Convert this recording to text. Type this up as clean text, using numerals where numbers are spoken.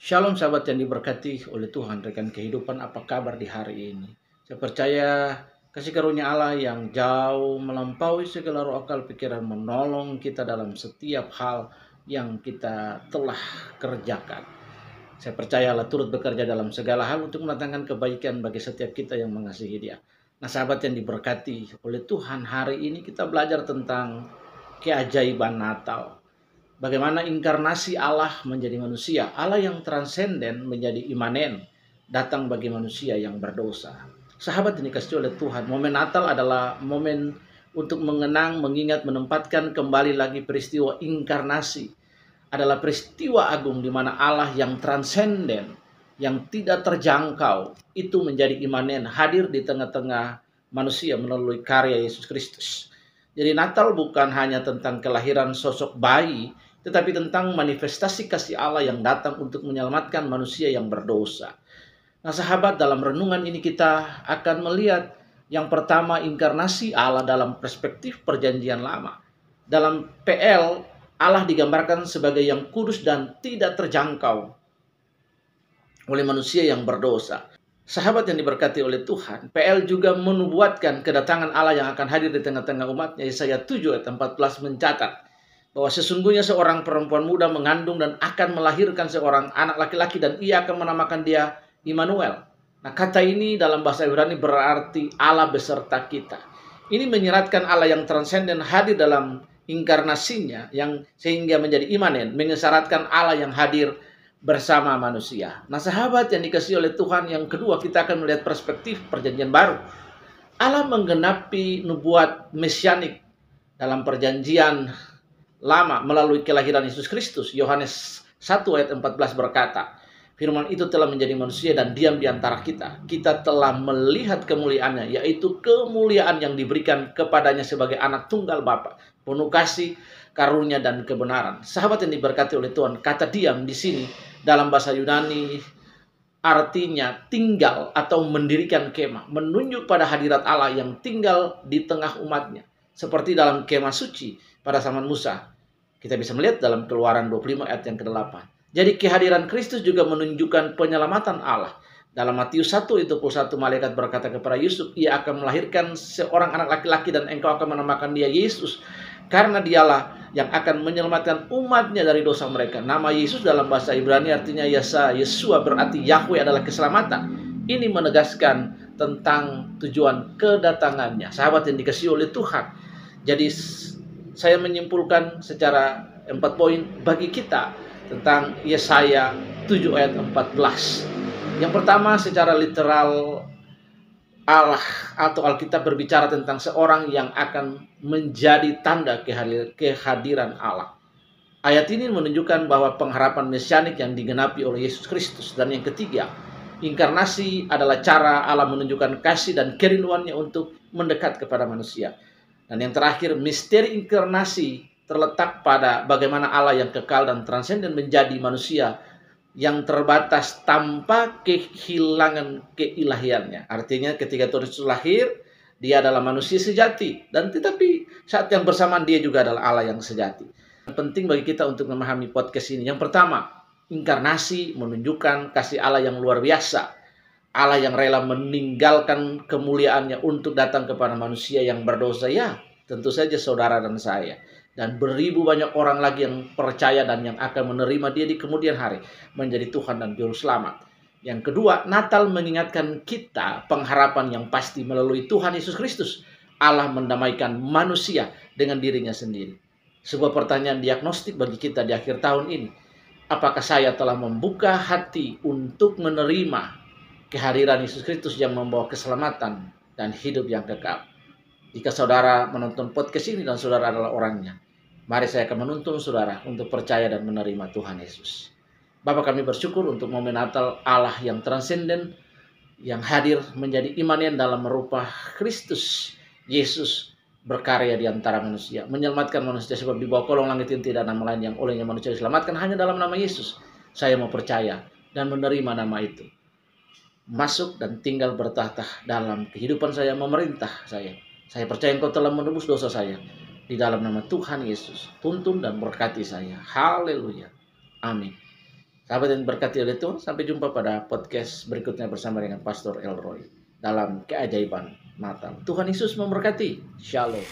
Shalom sahabat yang diberkati oleh Tuhan, rekan kehidupan, apa kabar di hari ini? Saya percaya kasih karunia Allah yang jauh melampaui segala roh akal pikiran menolong kita dalam setiap hal yang kita telah kerjakan. Saya percaya Allah turut bekerja dalam segala hal untuk mendatangkan kebaikan bagi setiap kita yang mengasihi Dia. Nah sahabat yang diberkati oleh Tuhan, hari ini kita belajar tentang keajaiban Natal. Bagaimana inkarnasi Allah menjadi manusia, Allah yang transenden menjadi imanen, datang bagi manusia yang berdosa. Sahabat yang dikasihi oleh Tuhan, momen Natal adalah momen untuk mengenang, mengingat, menempatkan kembali lagi peristiwa inkarnasi. Adalah peristiwa agung di mana Allah yang transenden, yang tidak terjangkau, itu menjadi imanen, hadir di tengah-tengah manusia melalui karya Yesus Kristus. Jadi Natal bukan hanya tentang kelahiran sosok bayi, tetapi tentang manifestasi kasih Allah yang datang untuk menyelamatkan manusia yang berdosa. Nah sahabat, dalam renungan ini kita akan melihat yang pertama inkarnasi Allah dalam perspektif perjanjian lama. Dalam PL, Allah digambarkan sebagai yang kudus dan tidak terjangkau oleh manusia yang berdosa. Sahabat yang diberkati oleh Tuhan, PL juga menubuatkan kedatangan Allah yang akan hadir di tengah-tengah umatnya. Yesaya 7 ayat 14 mencatat bahwa sesungguhnya seorang perempuan muda mengandung dan akan melahirkan seorang anak laki-laki dan ia akan menamakan dia Immanuel. Nah kata ini dalam bahasa Ibrani berarti Allah beserta kita. Ini menyeratkan Allah yang transenden hadir dalam inkarnasinya yang sehingga menjadi imanen, mengisyaratkan Allah yang hadir bersama manusia. Nah sahabat yang dikasihi oleh Tuhan, yang kedua kita akan melihat perspektif perjanjian baru. Allah menggenapi nubuat mesianik dalam perjanjian lama melalui kelahiran Yesus Kristus. Yohanes 1 ayat 14 berkata, firman itu telah menjadi manusia dan diam di antara kita. Kita telah melihat kemuliaannya, yaitu kemuliaan yang diberikan kepadanya sebagai anak tunggal Bapa, penuh kasih, karunia dan kebenaran. Sahabat yang diberkati oleh Tuhan, kata diam di sini dalam bahasa Yunani artinya tinggal atau mendirikan kemah, menunjuk pada hadirat Allah yang tinggal di tengah umatnya. Seperti dalam kemah suci pada zaman Musa. Kita bisa melihat dalam Keluaran 25 ayat yang ke-8. Jadi kehadiran Kristus juga menunjukkan penyelamatan Allah. Dalam Matius 1 itu 21 malaikat berkata kepada Yusuf, ia akan melahirkan seorang anak laki-laki dan engkau akan menamakan dia Yesus. Karena dialah yang akan menyelamatkan umatnya dari dosa mereka. Nama Yesus dalam bahasa Ibrani artinya Yesua, berarti Yahweh adalah keselamatan. Ini menegaskan tentang tujuan kedatangannya. Sahabat yang dikasihi oleh Tuhan. Jadi saya menyimpulkan secara 4 poin bagi kita tentang Yesaya 7 ayat 14. Yang pertama, secara literal Allah atau Alkitab berbicara tentang seorang yang akan menjadi tanda kehadiran Allah. Ayat ini menunjukkan bahwa pengharapan mesianik yang digenapi oleh Yesus Kristus. Dan yang ketiga, inkarnasi adalah cara Allah menunjukkan kasih dan kerinduannya untuk mendekat kepada manusia. Dan yang terakhir, misteri inkarnasi terletak pada bagaimana Allah yang kekal dan transenden menjadi manusia yang terbatas tanpa kehilangan keilahiannya. Artinya ketika Tuhan Yesus lahir, dia adalah manusia sejati. Dan tetapi saat yang bersamaan dia juga adalah Allah yang sejati. Penting bagi kita untuk memahami podcast ini. Yang pertama, inkarnasi menunjukkan kasih Allah yang luar biasa. Allah yang rela meninggalkan kemuliaannya untuk datang kepada manusia yang berdosa. Ya, tentu saja saudara dan saya. Dan beribu banyak orang lagi yang percaya dan yang akan menerima dia di kemudian hari menjadi Tuhan dan Juru Selamat. Yang kedua, Natal mengingatkan kita pengharapan yang pasti melalui Tuhan Yesus Kristus. Allah mendamaikan manusia dengan dirinya sendiri. Sebuah pertanyaan diagnostik bagi kita di akhir tahun ini. Apakah saya telah membuka hati untuk menerima kehadiran Yesus Kristus yang membawa keselamatan dan hidup yang kekal? Jika saudara menonton podcast ini dan saudara adalah orangnya, mari saya akan menuntun saudara untuk percaya dan menerima Tuhan Yesus. Bapa, kami bersyukur untuk momen Natal Allah yang transenden, yang hadir menjadi imanen dalam merupa Kristus Yesus berkarya di antara manusia, menyelamatkan manusia, sebab di bawah kolong langit ini tidak nama lain yang olehnya manusia diselamatkan, hanya dalam nama Yesus. Saya mau percaya dan menerima nama itu. Masuk dan tinggal bertahta dalam kehidupan saya, memerintah saya. Saya percaya Engkau telah menebus dosa saya. Di dalam nama Tuhan Yesus, tuntun dan berkati saya. Haleluya. Amin. Sahabat yang berkati oleh Tuhan, sampai jumpa pada podcast berikutnya bersama dengan Pastor Elroy dalam keajaiban Natal. Tuhan Yesus memberkati. Shalom.